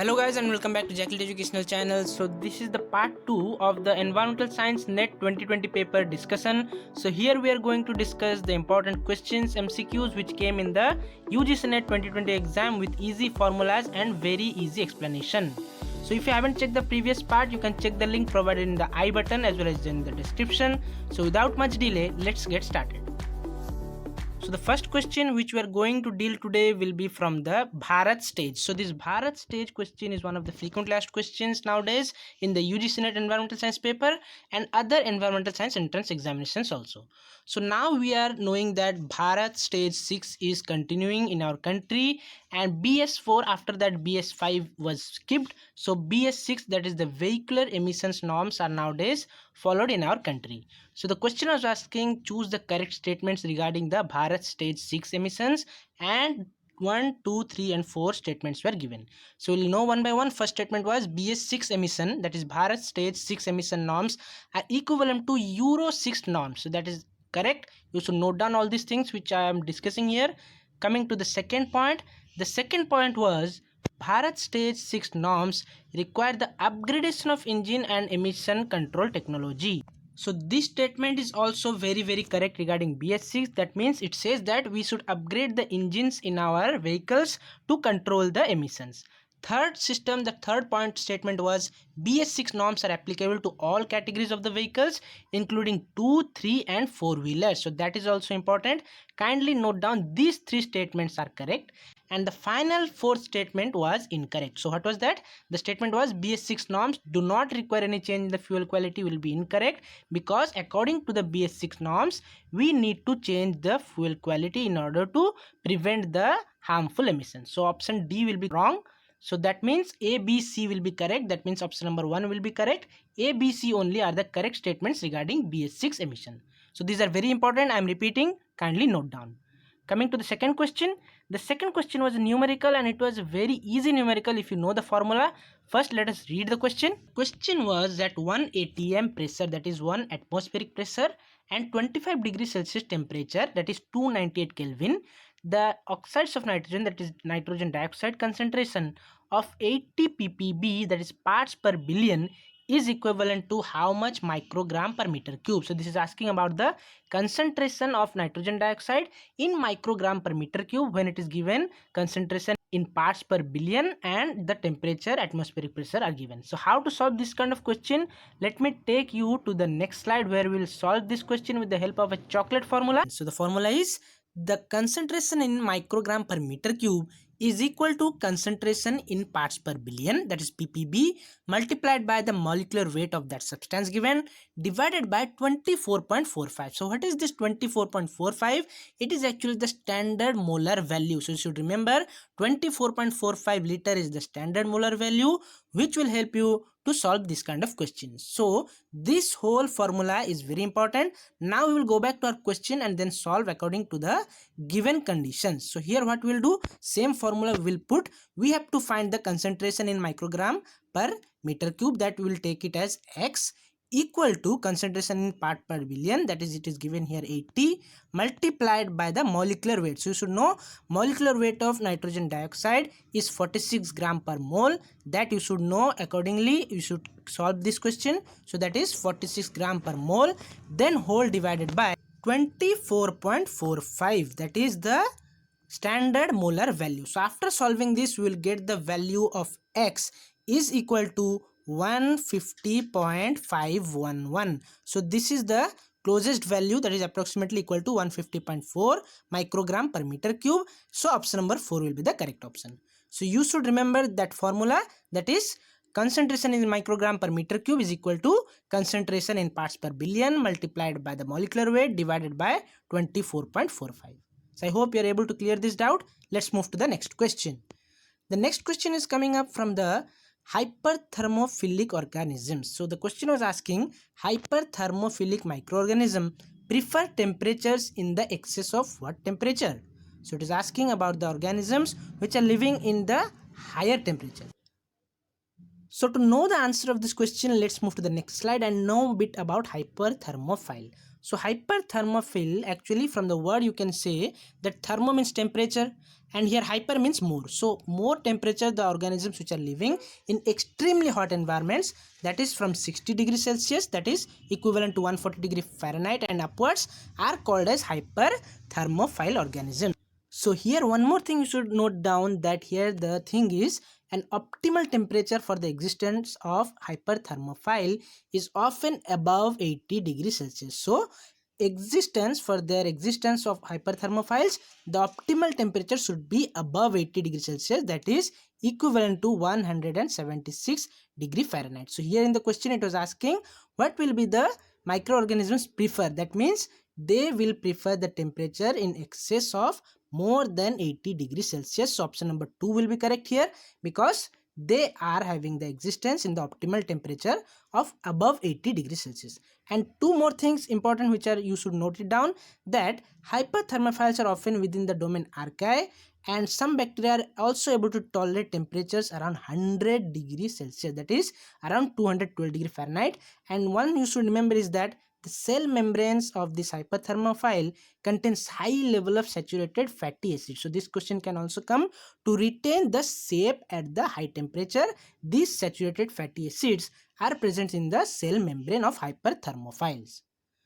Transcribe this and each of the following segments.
Hello guys and welcome back to Jacklet Educational Channel. So this is the part 2 of the Environmental Science NET 2020 paper discussion. So here we are going to discuss the important questions MCQs which came in the UGC NET 2020 exam with easy formulas and very easy explanation. So if you haven't checked the previous part, you can check the link provided in the I button as well as in the description. So without much delay, let's get started. So the first question which we are going to deal today will be from the Bharat stage. So this Bharat stage question is one of the frequently asked questions nowadays in the UGC NET environmental science paper and other environmental science entrance examinations also. So now we are knowing that Bharat stage 6 is continuing in our country and BS4 after that BS5 was skipped. So BS6, that is the vehicular emissions norms, are nowadays followed in our country. So the question was asking choose the correct statements regarding the Bharat stage 6 emissions, and 1, 2, 3 and 4 statements were given. So we'll know one by one. First statement was BS6 emission, that is Bharat stage 6 emission norms, are equivalent to Euro 6 norms. So that is correct. You should note down all these things which I am discussing here. Coming to the second point, the second point was Bharat stage 6 norms require the upgradation of engine and emission control technology. So this statement is also very correct regarding BS6. That means it says that we should upgrade the engines in our vehicles to control the emissions. The third point statement was BS6 norms are applicable to all categories of the vehicles including 2, 3 and 4 wheelers. So that is also important. Kindly note down these three statements are correct. And the final fourth statement was incorrect. So what was that? The statement was BS6 norms do not require any change in the fuel quality will be incorrect, because according to the BS6 norms we need to change the fuel quality in order to prevent the harmful emissions. So option D will be wrong. So that means A, B, C will be correct. That means option number 1 will be correct. A, B, C only are the correct statements regarding BS6 emission. So these are very important. I am repeating. Kindly note down. Coming to the second question. The second question was a numerical and it was a very easy numerical if you know the formula. First let us read the question. Question was that 1 atm pressure, that is 1 atmospheric pressure, and 25 degrees Celsius temperature, that is 298 Kelvin, the oxides of nitrogen, that is nitrogen dioxide, concentration of 80 ppb, that is parts per billion, is equivalent to how much microgram per meter cube. So this is asking about the concentration of nitrogen dioxide in microgram per meter cube when it is given concentration in parts per billion and the temperature, atmospheric pressure are given. So how to solve this kind of question? Let me take you to the next slide where we will solve this question with the help of a chocolate formula. So the formula is the concentration in microgram per meter cube is equal to concentration in parts per billion, that is ppb, multiplied by the molecular weight of that substance given, divided by 24.45. So what is this 24.45? It is actually the standard molar value. So you should remember 24.45 liter is the standard molar value, which will help you to solve this kind of questions. So this whole formula is very important. Now we will go back to our question and then solve according to the given conditions. So here what we will do, same formula we will put. We have to find the concentration in microgram per meter cube, that we will take it as X, equal to concentration in part per billion, that is it is given here 80, multiplied by the molecular weight. So you should know molecular weight of nitrogen dioxide is 46 gram per mole. That you should know. Accordingly you should solve this question. So that is 46 gram per mole, then whole divided by 24.45, that is the standard molar value. So after solving this we will get the value of X is equal to 150.511. So this is the closest value, that is approximately equal to 150.4 microgram per meter cube. So option number 4 will be the correct option. So you should remember that formula, that is concentration in microgram per meter cube is equal to concentration in parts per billion multiplied by the molecular weight divided by 24.45. So I hope you are able to clear this doubt. Let's move to the next question. The next question is coming up from the hyperthermophilic organisms. So the question was asking hyperthermophilic microorganism prefer temperatures in the excess of what temperature? So it is asking about the organisms which are living in the higher temperature. So to know the answer of this question, let's move to the next slide and know a bit about hyperthermophile. So hyperthermophile, actually from the word you can say that thermo means temperature and here hyper means more. So more temperature the organisms which are living in extremely hot environments, that is from 60 degrees Celsius, that is equivalent to 140 degree Fahrenheit and upwards, are called as hyperthermophile organisms. So here one more thing you should note down, that here the thing is an optimal temperature for the existence of hyperthermophile is often above 80 degrees Celsius. So existence of hyperthermophiles, the optimal temperature should be above 80 degrees Celsius, that is equivalent to 176 degree Fahrenheit. So here in the question it was asking what will be the microorganisms prefer, that means they will prefer the temperature in excess of more than 80 degrees Celsius. So option number 2 will be correct here, because they are having the existence in the optimal temperature of above 80 degrees Celsius. And two more things important which are you should note it down, that hyperthermophiles are often within the domain archaea, and some bacteria are also able to tolerate temperatures around 100 degrees Celsius, that is around 212 degree Fahrenheit. And one you should remember is that the cell membranes of this hyperthermophile contains high level of saturated fatty acids. So this question can also come, to retain the shape at the high temperature, these saturated fatty acids are present in the cell membrane of hyperthermophiles.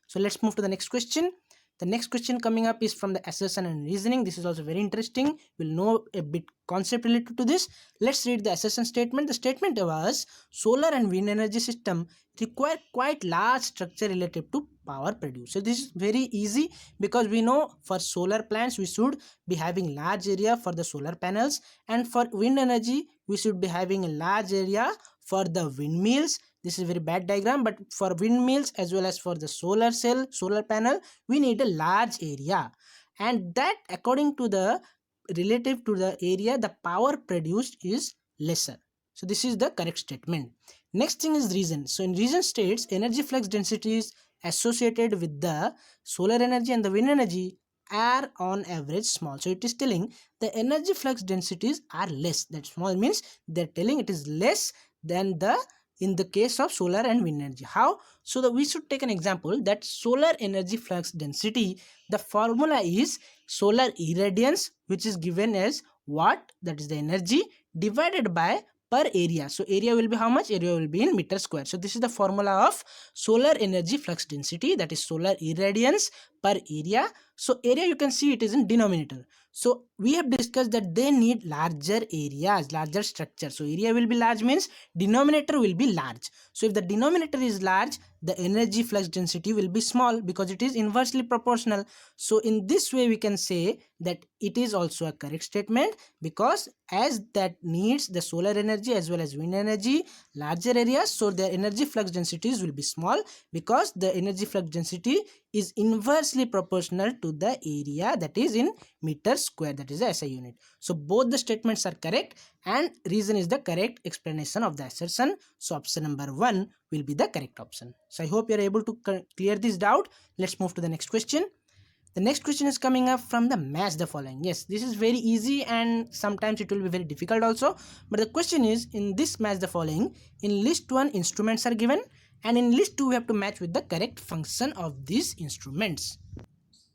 So let's move to the next question. The next question coming up is from the assertion and reasoning. This is also very interesting. We'll know a bit concept related to this. Let's read the assertion statement. The statement was solar and wind energy system require quite large structure relative to power produced. So this is very easy, because we know for solar plants we should be having large area for the solar panels, and for wind energy we should be having a large area for the windmills. This is a very bad diagram, but for windmills as well as for the solar cell, solar panel, we need a large area, and that according to the relative to the area the power produced is lesser. So this is the correct statement. Next thing is reason. So in reason states energy flux densities associated with the solar energy and the wind energy are on average small. So it is telling the energy flux densities are less. That small means they're telling it is less than the in the case of solar and wind energy. How? So that we should take an example, that solar energy flux density, the formula is solar irradiance, which is given as watt, that is the energy, divided by per area. So area will be how much? Area will be in meter square. So this is the formula of solar energy flux density, that is solar irradiance per area. So area you can see it is in denominator. So we have discussed that they need larger areas, larger structure. So area will be large means denominator will be large. So if the denominator is large, the energy flux density will be small, because it is inversely proportional. So in this way we can say that it is also a correct statement, because as that needs the solar energy as well as wind energy larger areas, so their energy flux densities will be small, because the energy flux density is inversely proportional to the area, that is in meter square, that is the SI unit. So both the statements are correct, and reason is the correct explanation of the assertion. So option number 1 will be the correct option. So I hope you are able to clear this doubt. Let's move to the next question. The next question is coming up from the match the following. Yes, this is very easy and sometimes it will be very difficult also. But the question is, in this match the following, in list 1 instruments are given, and in list 2 we have to match with the correct function of these instruments.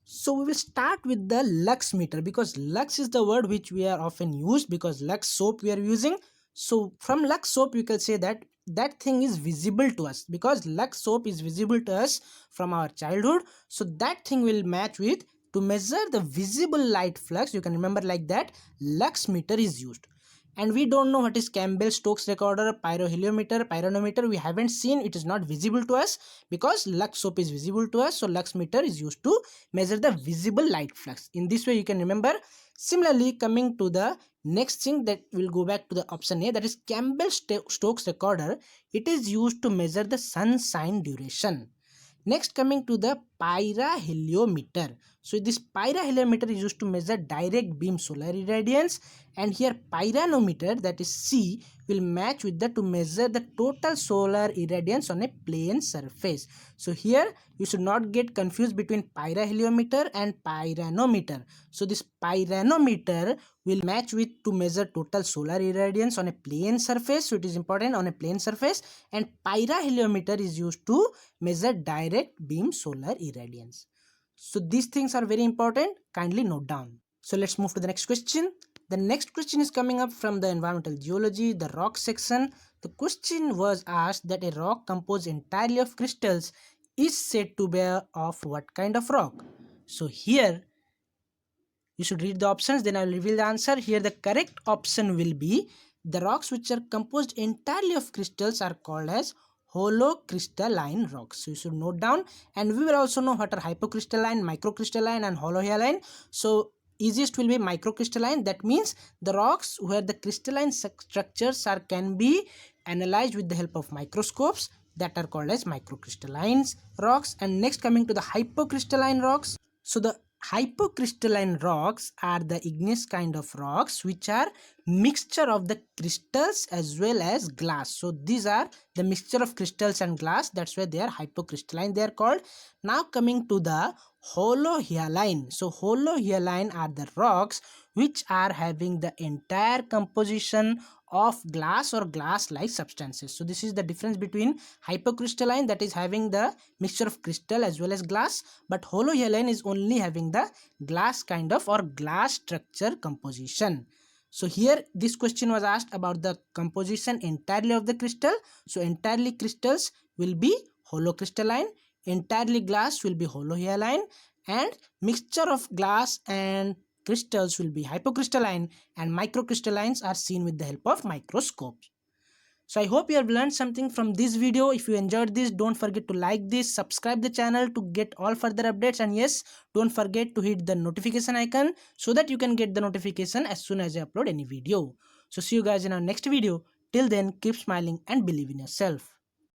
So we will start with the lux meter, because lux is the word which we are often used, because lux soap we are using. So from lux soap you can say that that thing is visible to us, because lux soap is visible to us from our childhood. So that thing will match with, to measure the visible light flux, you can remember like that, lux meter is used. And we don't know what is Campbell-Stokes recorder, pyroheliometer, pyranometer. We haven't seen, it is not visible to us, because lux soap is visible to us. So lux meter is used to measure the visible light flux. In this way you can remember. Similarly, coming to the next thing, that will go back to the option A, that is Campbell-Stokes recorder. It is used to measure the sunshine duration. Next, coming to the pyraheliometer. So this pyraheliometer is used to measure direct beam solar irradiance, and here pyranometer, that is C, will match with the to measure the total solar irradiance on a plane surface. So here you should not get confused between pyraheliometer and pyranometer. So this pyranometer will match with to measure total solar irradiance on a plane surface, so it is important on a plane surface, and pyraheliometer is used to measure direct beam solar irradiance. So these things are very important, kindly note down. So let's move to the next question. The next question is coming up from the environmental geology, the rock section. The question was asked that a rock composed entirely of crystals is said to be of what kind of rock? So here you should read the options, then I will reveal the answer. Here the correct option will be the rocks which are composed entirely of crystals are called as holocrystalline rocks. So you should note down, and we will also know what are hypocrystalline, microcrystalline and holohyaline. So easiest will be microcrystalline. That means the rocks where the crystalline structures are can be analyzed with the help of microscopes, that are called as microcrystalline rocks. And next, coming to the hypocrystalline rocks. So the hypocrystalline rocks are the igneous kind of rocks which are mixture of the crystals as well as glass. So these are the mixture of crystals and glass, that's why they are hypocrystalline, they are called. Now coming to the holohyaline. So holohyaline are the rocks which are having the entire composition of glass or glass like substances. So this is the difference between hypocrystalline, that is having the mixture of crystal as well as glass, but holohyaline is only having the glass kind of or glass structure composition. So here this question was asked about the composition entirely of the crystal. So entirely crystals will be holocrystalline, entirely glass will be holohyaline, and mixture of glass and crystals will be hypocrystalline, and microcrystallines are seen with the help of microscopes. So I hope you have learned something from this video. If you enjoyed this, don't forget to like this, subscribe the channel to get all further updates, and yes, don't forget to hit the notification icon so that you can get the notification as soon as I upload any video. So see you guys in our next video. Till then, keep smiling and believe in yourself.